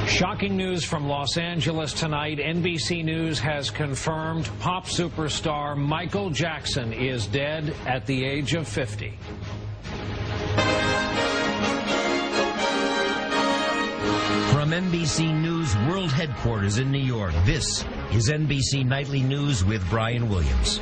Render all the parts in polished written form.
Shocking news from Los Angeles tonight. NBC News has confirmed pop superstar Michael Jackson is dead at the age of 50. From NBC News World Headquarters in New York, this is NBC Nightly News with Brian Williams.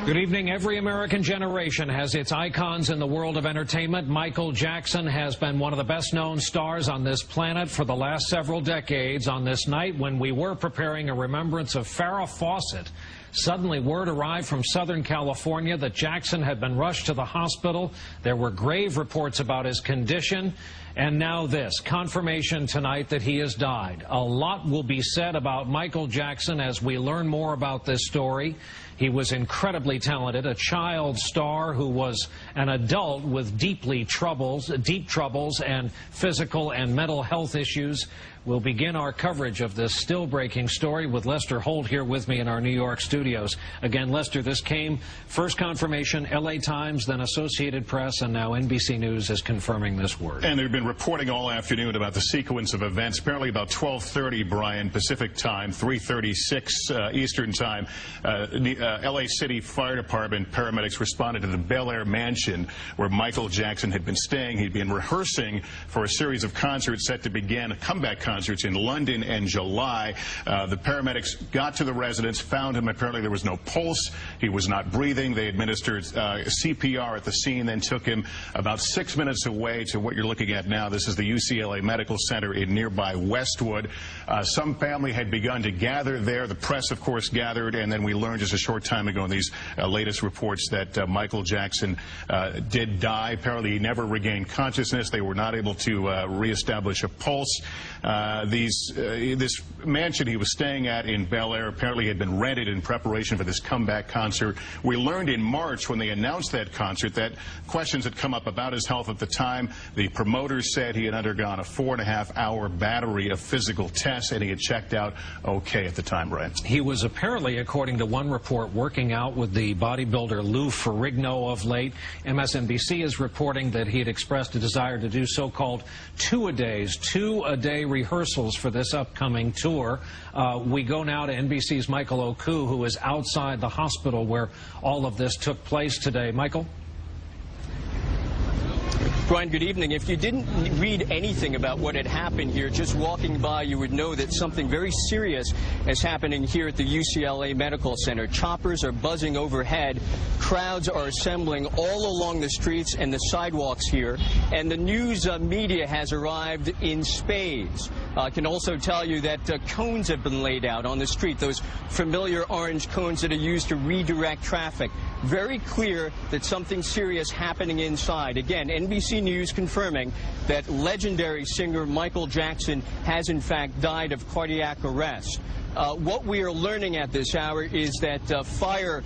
Good evening. Every American generation has its icons in the world of entertainment. Michael Jackson has been one of the best-known stars on this planet for the last several decades. On this night, when we were preparing a remembrance of Farrah Fawcett, suddenly word arrived from Southern California that Jackson had been rushed to the hospital. There were grave reports about his condition. And now this, confirmation tonight that he has died. A lot will be said about Michael Jackson as we learn more about this story. He was incredibly talented, a child star who was an adult with deep troubles and physical and mental health issues. We'll begin our coverage of this still-breaking story with Lester Holt here with me in our New York studios. Again, Lester, this came, first confirmation, L.A. Times, then Associated Press, and now NBC News is confirming this word. And they've been reporting all afternoon about the sequence of events. Apparently about 12:30, Brian, Pacific time, 3:36 Eastern time. L.A. City Fire Department paramedics responded to the Bel Air mansion where Michael Jackson had been staying. He'd been rehearsing for a series of concerts set to begin, comeback concerts in London in July. The paramedics got to the residence, found him. Apparently there was no pulse. He was not breathing. They administered CPR at the scene, then took him about 6 minutes away to what you're looking at now. This is the UCLA Medical Center in nearby Westwood. Some family had begun to gather there. The press, of course, gathered, and then we learned just a short time ago in these latest reports that Michael Jackson did die. Apparently he never regained consciousness. They were not able to reestablish a pulse. This mansion he was staying at in Bel Air apparently had been rented in preparation for this comeback concert. We learned in March when they announced that concert that questions had come up about his health at the time. The promoters said he had undergone a 4.5-hour battery of physical tests and he had checked out okay at the time, Brian. He was apparently, according to one report, working out with the bodybuilder Lou Ferrigno of late. MSNBC is reporting that he had expressed a desire to do so-called two-a-day rehearsals for this upcoming tour. We go now to NBC's Michael Oku, who is outside the hospital where all of this took place today. Michael? Brian, good evening. If you didn't read anything about what had happened here, just walking by, you would know that something very serious is happening here at the UCLA Medical Center. Choppers are buzzing overhead. Crowds are assembling all along the streets and the sidewalks here. And the news media has arrived in spades. I can also tell you that cones have been laid out on the street, those familiar orange cones that are used to redirect traffic. Very clear that something serious happening inside. Again, NBC News confirming that legendary singer Michael Jackson has in fact died of cardiac arrest. What we are learning at this hour is that fire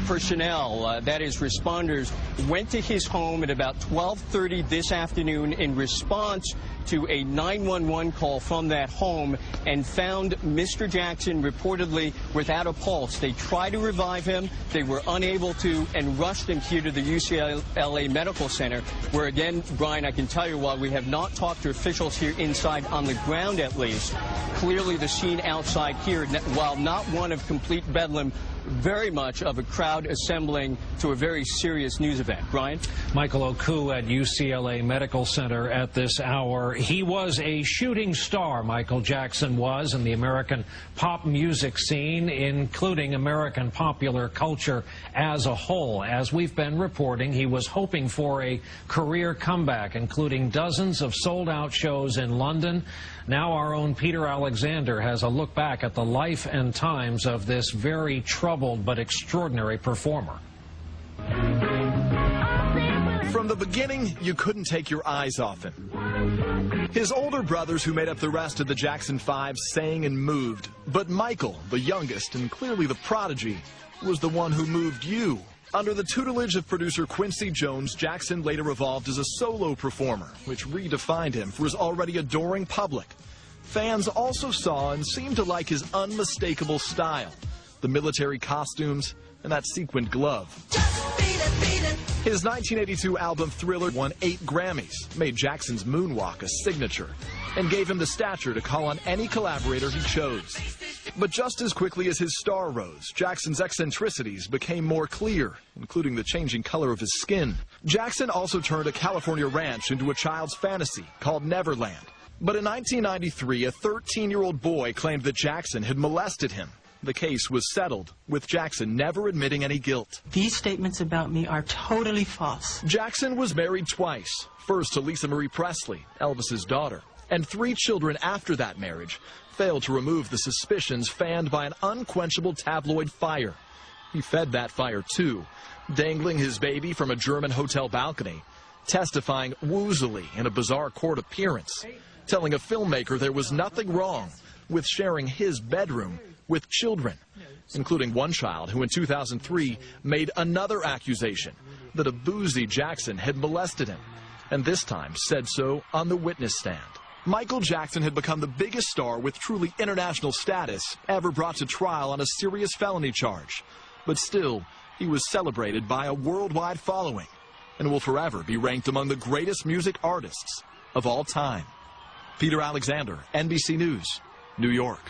personnel, that is responders, went to his home at about 12:30 this afternoon in response to a 911 call from that home and found Mr. Jackson reportedly without a pulse. They tried to revive him. They were unable to and rushed him here to the UCLA Medical Center, where, again, Brian, I can tell you, while we have not talked to officials here inside on the ground at least, clearly the scene outside here, while not one of complete bedlam, very much of a crowd assembling to a very serious news event. Brian? Michael Oku at UCLA Medical Center at this hour. He was a shooting star, Michael Jackson was, in the American pop music scene, including American popular culture as a whole. As we've been reporting, he was hoping for a career comeback, including dozens of sold-out shows in London. Now our own Peter Alexander has a look back at the life and times of this very troubled but extraordinary performer. From the beginning, you couldn't take your eyes off him. His older brothers, who made up the rest of the Jackson 5, sang and moved. But Michael, the youngest and clearly the prodigy, was the one who moved you. Under the tutelage of producer Quincy Jones, Jackson later evolved as a solo performer, which redefined him for his already adoring public. Fans also saw and seemed to like his unmistakable style, the military costumes and that sequined glove. Just beat it, beat it. His 1982 album Thriller won 8 Grammys, made Jackson's moonwalk a signature, and gave him the stature to call on any collaborator he chose. But just as quickly as his star rose, Jackson's eccentricities became more clear, including the changing color of his skin. Jackson also turned a California ranch into a child's fantasy called Neverland. But in 1993, a 13-year-old boy claimed that Jackson had molested him. The case was settled, with Jackson never admitting any guilt. These statements about me are totally false. Jackson was married twice, first to Lisa Marie Presley, Elvis's daughter, and 3 children after that marriage failed to remove the suspicions fanned by an unquenchable tabloid fire. He fed that fire too, dangling his baby from a German hotel balcony, testifying woozily in a bizarre court appearance, telling a filmmaker there was nothing wrong with sharing his bedroom with children, including one child who in 2003 made another accusation that a boozy Jackson had molested him, and this time said so on the witness stand. Michael Jackson had become the biggest star with truly international status ever brought to trial on a serious felony charge. But still, he was celebrated by a worldwide following and will forever be ranked among the greatest music artists of all time. Peter Alexander, NBC News, New York.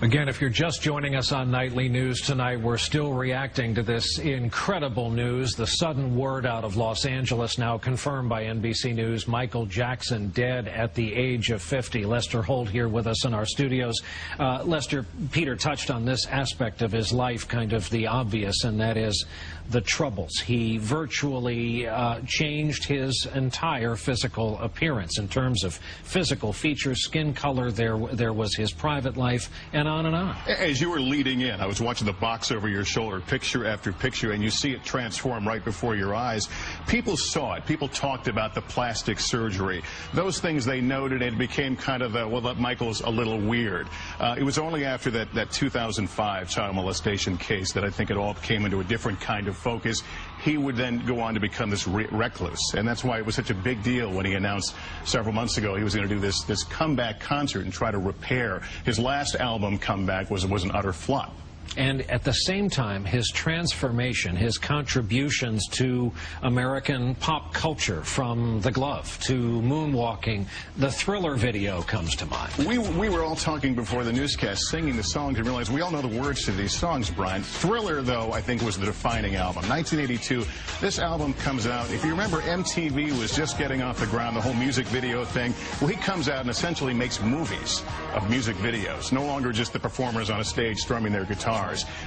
Again, if you're just joining us on Nightly News tonight, we're still reacting to this incredible news. The sudden word out of Los Angeles, now confirmed by NBC News, Michael Jackson dead at the age of 50. Lester Holt here with us in our studios. Lester, Peter touched on this aspect of his life, kind of the obvious, and that is the troubles. He virtually changed his entire physical appearance in terms of physical features, skin color. There was his private life, and on and on. As you were leading in, I was watching the box over your shoulder, picture after picture, and you see it transform right before your eyes. People saw it. People talked about the plastic surgery. Those things they noted, and it became kind of the, well, that Michael's a little weird. It was only after that 2005 child molestation case that I think it all came into a different kind of focus. He would then go on to become this recluse, and that's why it was such a big deal when he announced several months ago he was going to do this comeback concert and try to repair. His last album, Comeback, was an utter flop. And at the same time, his transformation, his contributions to American pop culture, from The Glove to moonwalking, the Thriller video comes to mind. We were all talking before the newscast, singing the songs, and realized we all know the words to these songs, Brian. Thriller, though, I think was the defining album. 1982, this album comes out. If you remember, MTV was just getting off the ground, the whole music video thing. Well, he comes out and essentially makes movies of music videos, no longer just the performers on a stage strumming their guitar.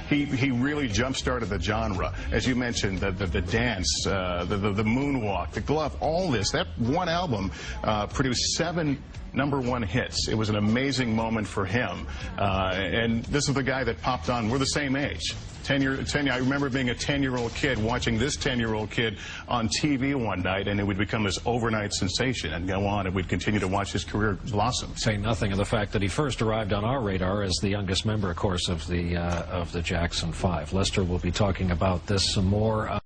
He really jump-started the genre. As you mentioned, the dance, the moonwalk, the glove, all this. That one album produced 7 #1 hits. It was an amazing moment for him. And this is the guy that popped on. We're the same age. I remember being a 10-year-old kid watching this 10-year-old kid on TV one night, and it would become this overnight sensation and go on, and we'd continue to watch his career blossom. Say nothing of the fact that he first arrived on our radar as the youngest member, of course, of the Jackson 5. Lester will be talking about this some more.